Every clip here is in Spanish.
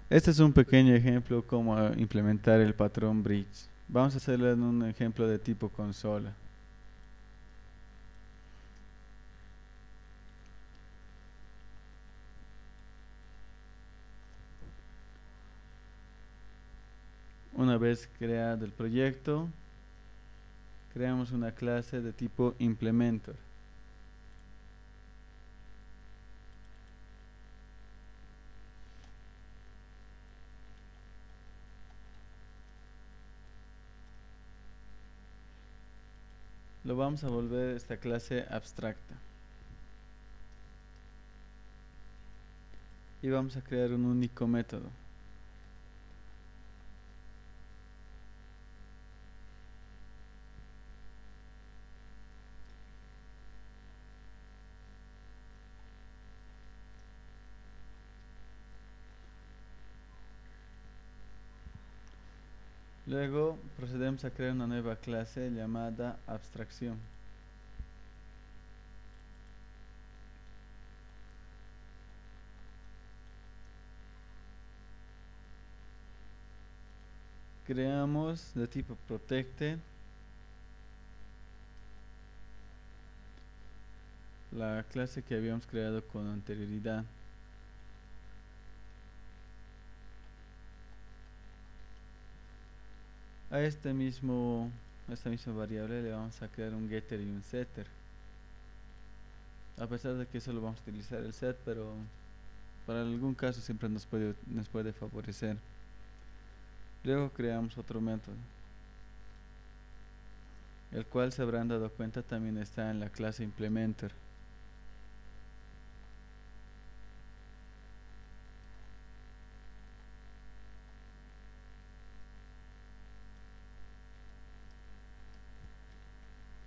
Este es un pequeño ejemplo cómo implementar el patrón bridge. Vamos a hacerlo en un ejemplo de tipo consola. Una vez creado el proyecto, creamos una clase de tipo implementor. Lo vamos a volver esta clase abstracta. Y vamos a crear un único método. Luego procedemos a crear una nueva clase llamada abstracción. Creamos de tipo protected la clase que habíamos creado con anterioridad. A esta misma variable le vamos a crear un getter y un setter. A pesar de que solo vamos a utilizar el set, pero para algún caso siempre nos puede favorecer. Luego creamos otro método, el cual se habrán dado cuenta también está en la clase implementer.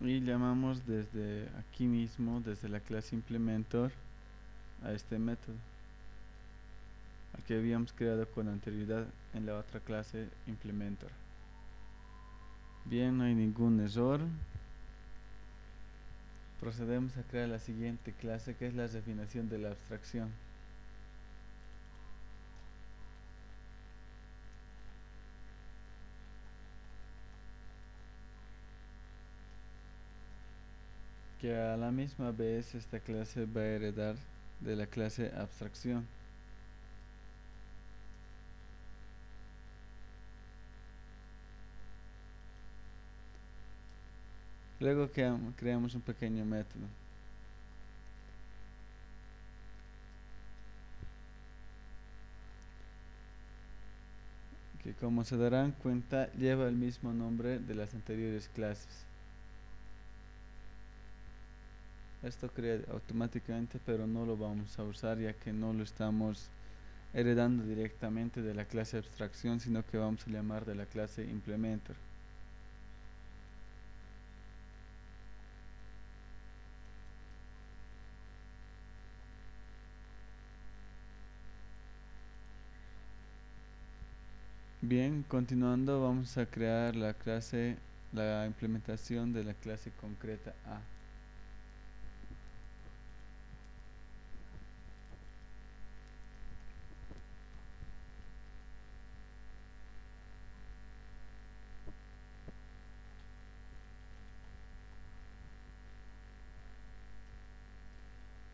Y llamamos desde aquí mismo, desde la clase implementor, a este método, al que habíamos creado con anterioridad en la otra clase implementor. Bien, no hay ningún error. Procedemos a crear la siguiente clase, que es la definición de la abstracción. Que a la misma vez esta clase va a heredar de la clase abstracción. Luego creamos un pequeño método que, como se darán cuenta, lleva el mismo nombre de las anteriores clases. Esto crea automáticamente, pero no lo vamos a usar ya que no lo estamos heredando directamente de la clase abstracción, sino que vamos a llamar de la clase implementer. Bien, continuando vamos a crear la implementación de la clase concreta A.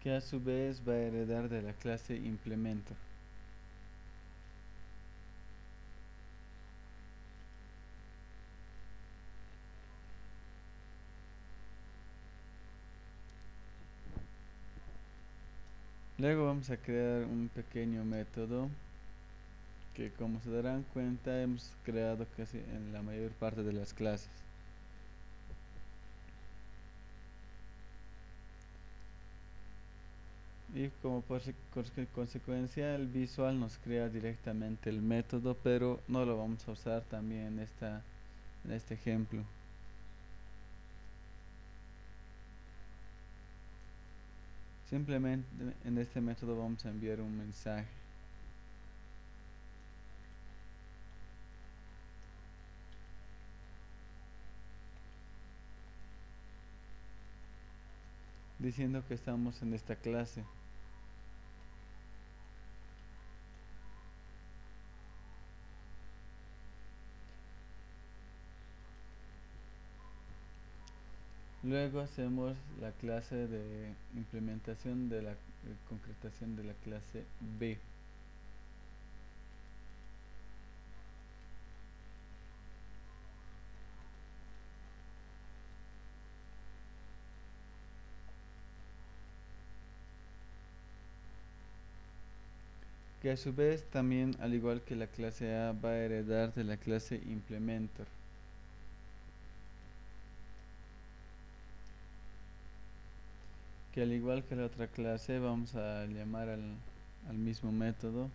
Que a su vez va a heredar de la clase implementer. Luego vamos a crear un pequeño método que, como se darán cuenta, hemos creado casi en la mayor parte de las clases. Y como consecuencia el visual nos crea directamente el método, pero no lo vamos a usar también en este ejemplo. Simplemente en este método vamos a enviar un mensaje diciendo que estamos en esta clase. Luego hacemos la clase de implementación de la concretación de la clase B. Que a su vez también, al igual que la clase A, va a heredar de la clase implementor. Que al igual que la otra clase vamos a llamar al mismo método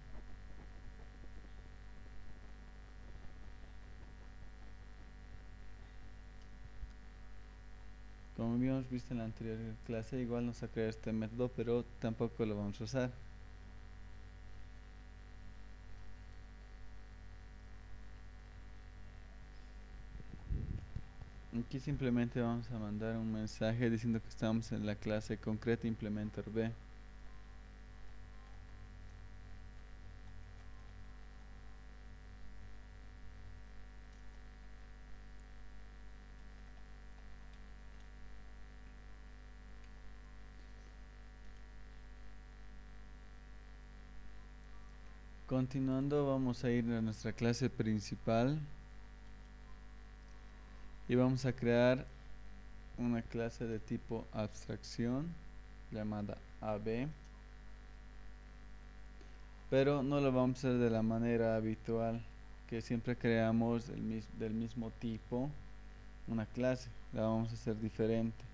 como habíamos visto en la anterior clase. Igual nos va a crear este método, pero tampoco lo vamos a usar. Aquí simplemente vamos a mandar un mensaje diciendo que estamos en la clase concreta implementor B. Continuando, vamos a ir a nuestra clase principal y vamos a crear una clase de tipo abstracción llamada AB, pero no lo vamos a hacer de la manera habitual, que siempre creamos del mismo tipo una clase. La vamos a hacer diferente.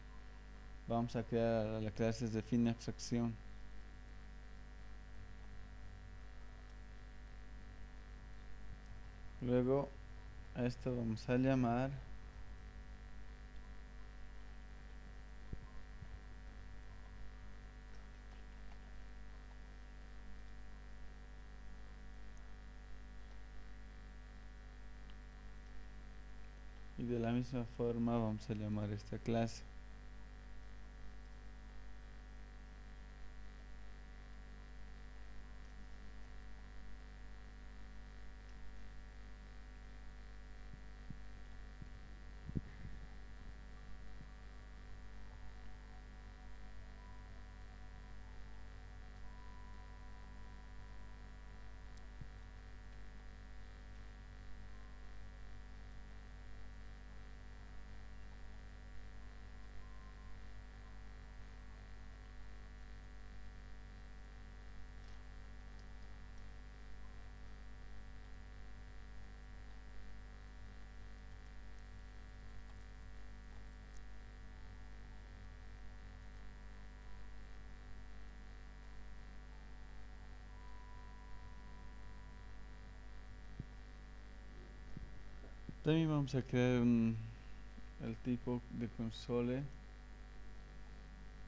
Vamos a crear la clase de fin de abstracción. Luego a esto vamos a llamar y de la misma forma vamos a llamar esta clase. También vamos a crear el tipo de console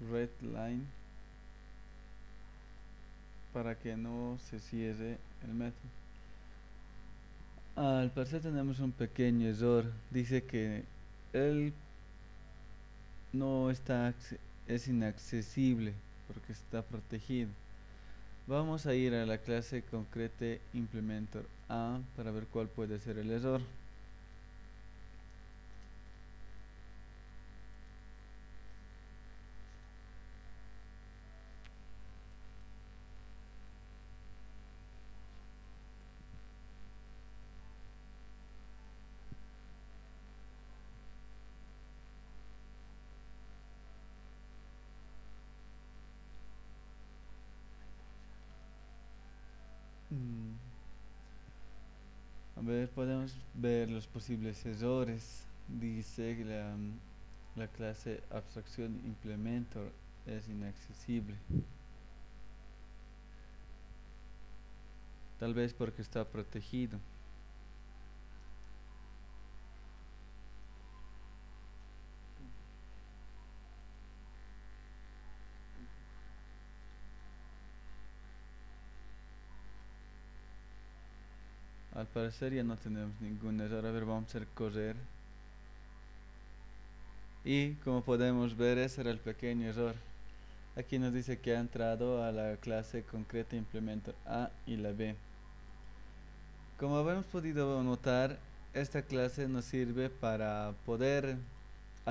readline para que no se cierre el método. Al parecer tenemos un pequeño error. Dice que él no está es inaccesible porque está protegido. Vamos a ir a la clase concrete implementor A para ver cuál puede ser el error. A ver, podemos ver los posibles errores. Dice que la clase abstracción implementor es inaccesible. Tal vez porque está protegido. Al parecer ya no tenemos ningún error. A ver, vamos a hacer correr. Y como podemos ver, ese era el pequeño error. Aquí nos dice que ha entrado a la clase concreta implementor A y la B. Como habíamos podido notar, esta clase nos sirve para poder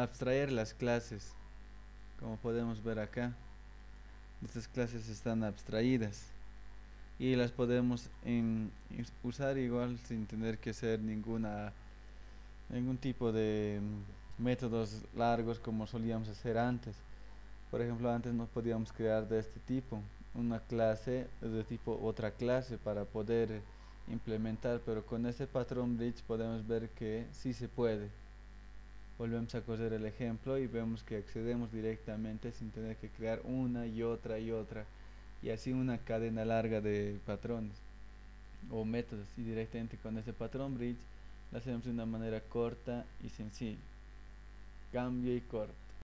abstraer las clases, como podemos ver acá. Estas clases están abstraídas y las podemos usar igual sin tener que hacer ningún tipo de métodos largos como solíamos hacer antes. Por ejemplo, antes no podíamos crear de este tipo una clase de tipo otra clase para poder implementar, pero con este patrón bridge podemos ver que sí se puede. Volvemos a coger el ejemplo y vemos que accedemos directamente sin tener que crear una y otra y así una cadena larga de patrones o métodos, y directamente con este patrón bridge lo hacemos de una manera corta y sencilla. Cambio y corta.